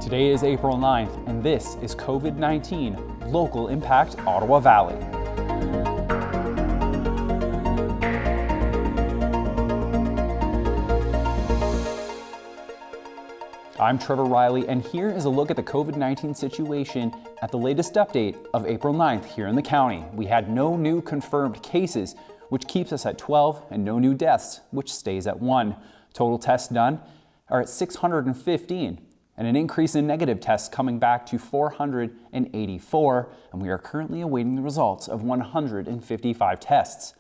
Today is April 9th, and this is COVID-19 Local Impact Ottawa Valley. I'm Trevor Riley, and here is a look at the COVID-19 situation at the latest update of April 9th here in the county. We had no new confirmed cases, which keeps us at 12, and no new deaths, which stays at 1. Total tests done are at 615, and an increase in negative tests coming back to 484, and we are currently awaiting the results of 155 tests.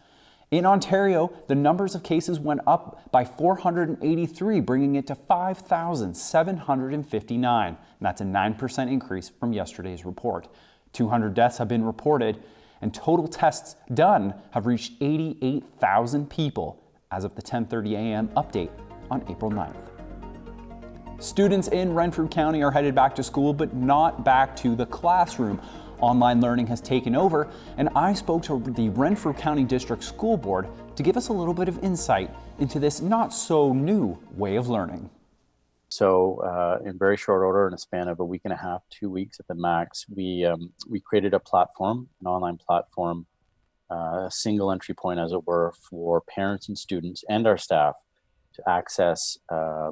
In Ontario, the numbers of cases went up by 483, bringing it to 5,759. And that's a 9% increase from yesterday's report. 200 deaths have been reported, and total tests done have reached 88,000 people as of the 10:30 a.m. update on April 9th. Students in Renfrew County are headed back to school, but not back to the classroom. Online learning has taken over, and I spoke to the Renfrew County District School Board to give us a little bit of insight into this not so new way of learning. So in very short order, in a span of a week and a half, 2 weeks at the max, we created a platform, an online platform, a single entry point, as it were, for parents and students and our staff to access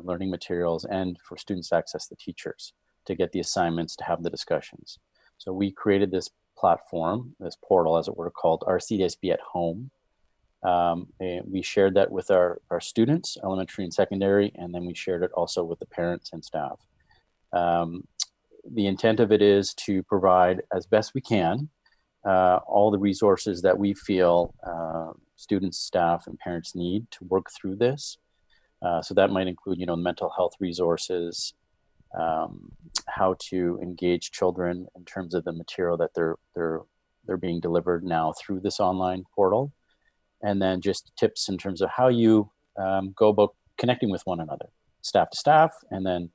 learning materials, and for students to access the teachers, to get the assignments, to have the discussions. So we created this platform, this portal, as it were, called our CDSB at Home. And we shared that with our students, elementary and secondary, and then we shared it also with the parents and staff. The intent of it is to provide, as best we can, all the resources that we feel students, staff, and parents need to work through this. So that might include, mental health resources, how to engage children in terms of the material that they're being delivered now through this online portal, and then just tips in terms of how you go about connecting with one another, staff to staff, and then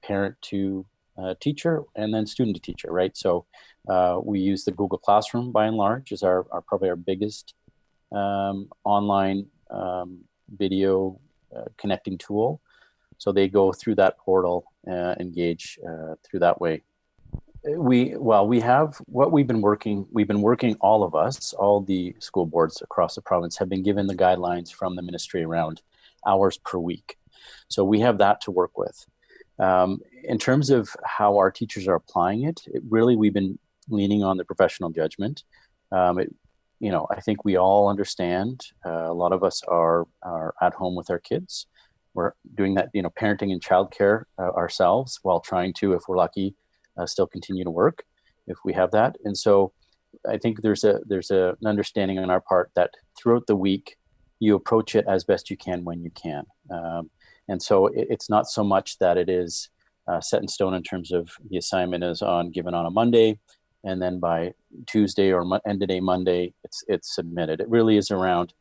parent to teacher, and then student to teacher, right? So we use the Google Classroom by and large as our probably our biggest online video connecting tool. So they go through that portal, engage through that way. We've been working, all of us, all the school boards across the province have been given the guidelines from the ministry around hours per week. So we have that to work with. In terms of how our teachers are applying it, we've been leaning on the professional judgment. I think we all understand, a lot of us are at home with our kids. We're doing that, parenting and childcare ourselves, while trying to, if we're lucky, still continue to work if we have that. And so I think there's an understanding on our part that throughout the week, you approach it as best you can when you can. And so it's not so much that it is set in stone in terms of the assignment is given on a Monday, and then by Tuesday or end of day Monday, it's submitted. It really is around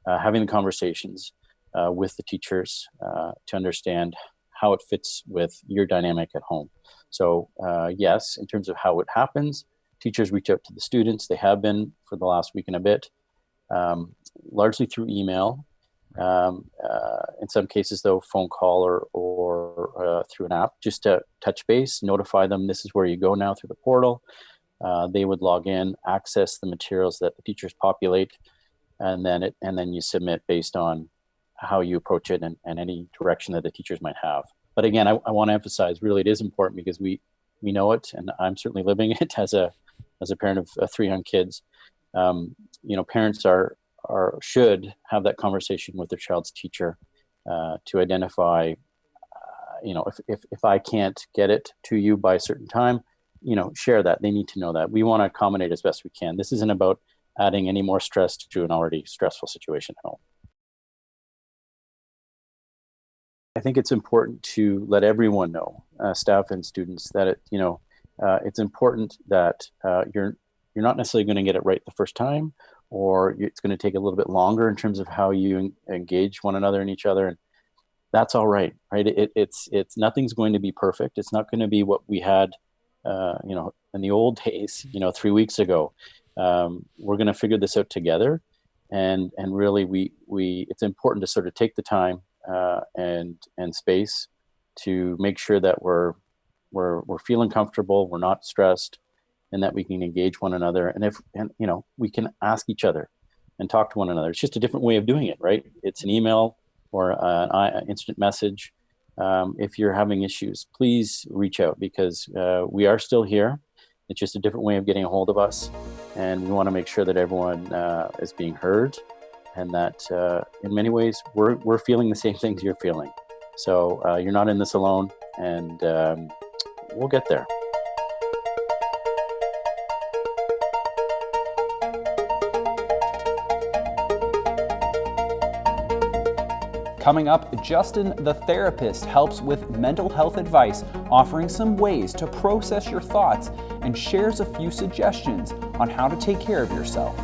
having the conversations with the teachers to understand how it fits with your dynamic at home. So yes, in terms of how it happens, teachers reach out to the students. They have been for the last week and a bit, largely through email. In some cases, though, phone call or through an app, just to touch base, notify them this is where you go now through the portal. They would log in, access the materials that the teachers populate, and then you submit based on how you approach it and any direction that the teachers might have. But again, I want to emphasize, really, it is important because we know it, and I'm certainly living it as a parent of 3 young kids. Parents should have that conversation with their child's teacher to identify, if I can't get it to you by a certain time, share that. They need to know that. We want to accommodate as best we can. This isn't about adding any more stress to an already stressful situation at home. I think it's important to let everyone know, staff and students, that it's important that you're not necessarily going to get it right the first time, or it's going to take a little bit longer in terms of how you engage one another and each other, and that's all right? It's nothing's going to be perfect. It's not going to be what we had, in the old days, 3 weeks ago. We're going to figure this out together, and really, it's important to sort of take the time and space to make sure that we're feeling comfortable, we're not stressed, and that we can engage one another. And we can ask each other and talk to one another. It's just a different way of doing it, right? It's an email or an instant message. If you're having issues, please reach out, because we are still here. It's just a different way of getting a hold of us. And we want to make sure that everyone is being heard, and that in many ways we're feeling the same things you're feeling. So you're not in this alone, and we'll get there. Coming up, Justin the therapist helps with mental health advice, offering some ways to process your thoughts, and shares a few suggestions on how to take care of yourself.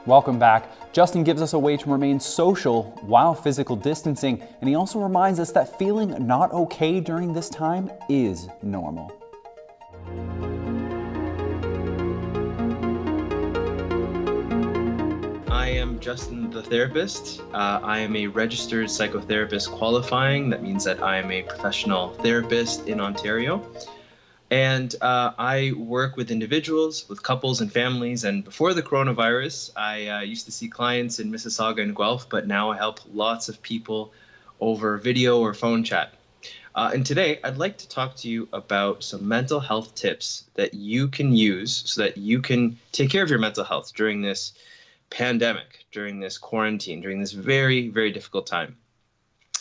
Welcome back. Justin gives us a way to remain social while physical distancing, and he also reminds us that feeling not okay during this time is normal. I am Justin the therapist. I am a registered psychotherapist qualifying. That means that I am a professional therapist in Ontario. And I work with individuals, with couples and families. And before the coronavirus, I used to see clients in Mississauga and Guelph, but now I help lots of people over video or phone chat. And today, I'd like to talk to you about some mental health tips that you can use so that you can take care of your mental health during this pandemic, during this quarantine, during this very, very difficult time.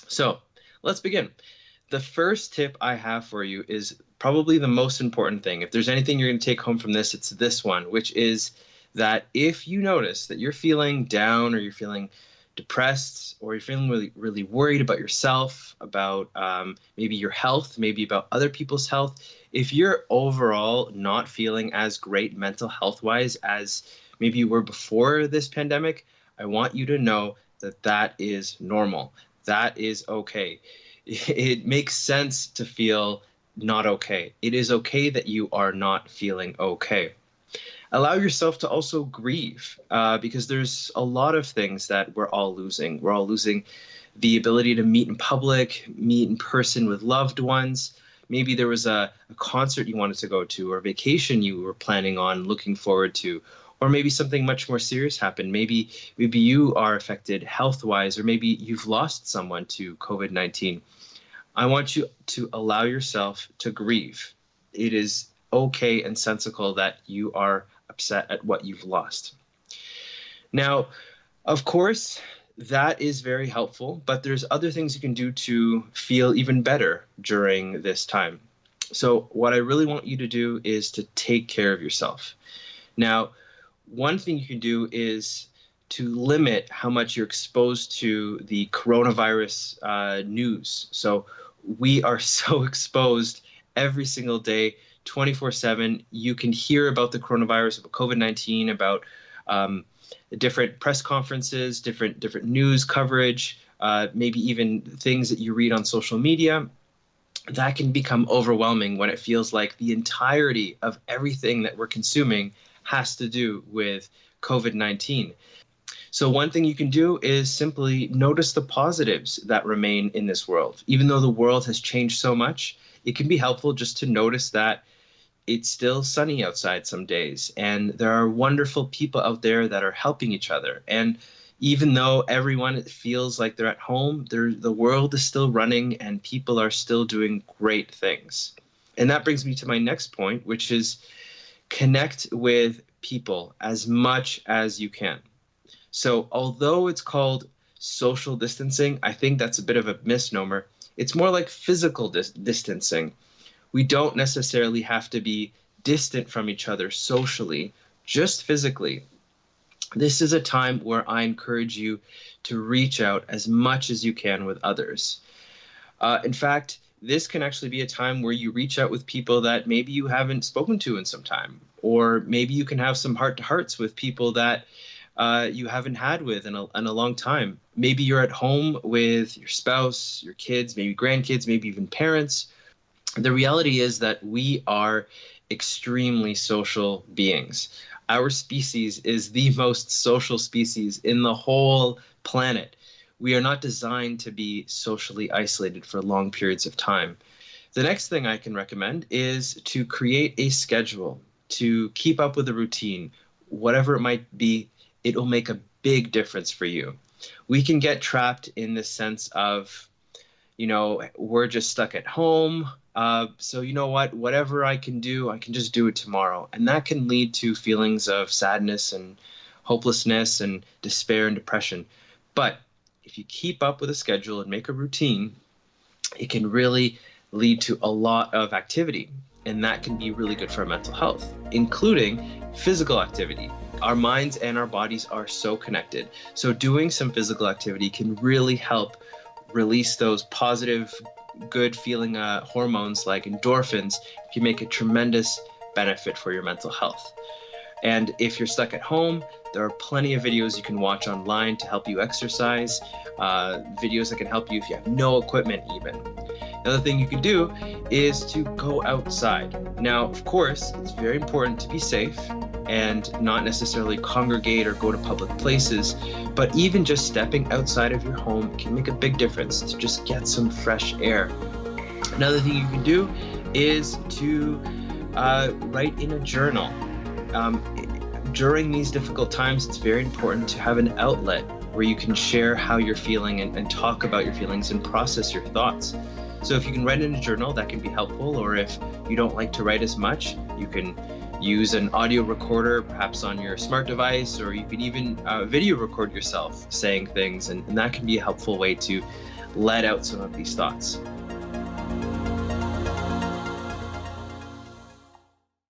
So let's begin. The first tip I have for you is probably the most important thing. If there's anything you're going to take home from this, it's this one, which is that if you notice that you're feeling down, or you're feeling depressed, or you're feeling really, really worried about yourself, about maybe your health, maybe about other people's health, if you're overall not feeling as great mental health wise as maybe you were before this pandemic, I want you to know that that is normal. That is okay. It makes sense to feel not okay. It is okay that you are not feeling okay. Allow yourself to also grieve, because there's a lot of things that we're all losing. We're all losing the ability to meet in public, meet in person with loved ones. Maybe there was a concert you wanted to go to, or a vacation you were planning on looking forward to, or maybe something much more serious happened. Maybe you are affected health-wise, or maybe you've lost someone to COVID-19. I want you to allow yourself to grieve. It is okay and sensible that you are upset at what you've lost. Now, of course, that is very helpful, but there's other things you can do to feel even better during this time. So what I really want you to do is to take care of yourself. Now, one thing you can do is to limit how much you're exposed to the coronavirus news. So we are so exposed every single day, 24/7. You can hear about the coronavirus, about COVID-19, about different press conferences, different news coverage, maybe even things that you read on social media. That can become overwhelming when it feels like the entirety of everything that we're consuming has to do with COVID-19. So one thing you can do is simply notice the positives that remain in this world. Even though the world has changed so much, it can be helpful just to notice that it's still sunny outside some days, and there are wonderful people out there that are helping each other. And even though everyone feels like they're at home, the world is still running and people are still doing great things. And that brings me to my next point, which is connect with people as much as you can. So although it's called social distancing, I think that's a bit of a misnomer. It's more like physical distancing. We don't necessarily have to be distant from each other socially, just physically. This is a time where I encourage you to reach out as much as you can with others. In fact, this can actually be a time where you reach out with people that maybe you haven't spoken to in some time, or maybe you can have some heart-to-hearts with people that you haven't had with in a long time. Maybe you're at home with your spouse, your kids, maybe grandkids, maybe even parents. The reality is that we are extremely social beings. Our species is the most social species in the whole planet. We are not designed to be socially isolated for long periods of time. The next thing I can recommend is to create a schedule, to keep up with a routine, whatever it might be. It will make a big difference for you. We can get trapped in the sense of, we're just stuck at home. So you know what, whatever I can do, I can just do it tomorrow. And that can lead to feelings of sadness and hopelessness and despair and depression. But if you keep up with a schedule and make a routine, it can really lead to a lot of activity. And that can be really good for our mental health, including physical activity. Our minds and our bodies are so connected. So doing some physical activity can really help release those positive, good feeling hormones like endorphins. It can make a tremendous benefit for your mental health. And if you're stuck at home, there are plenty of videos you can watch online to help you exercise, videos that can help you if you have no equipment even. Another thing you can do is to go outside. Now, of course, it's very important to be safe and not necessarily congregate or go to public places, but even just stepping outside of your home can make a big difference to just get some fresh air. Another thing you can do is to write in a journal. During these difficult times, it's very important to have an outlet where you can share how you're feeling and talk about your feelings and process your thoughts. So if you can write in a journal, that can be helpful. Or if you don't like to write as much, you can use an audio recorder, perhaps on your smart device, or you can even video record yourself saying things, and that can be a helpful way to let out some of these thoughts.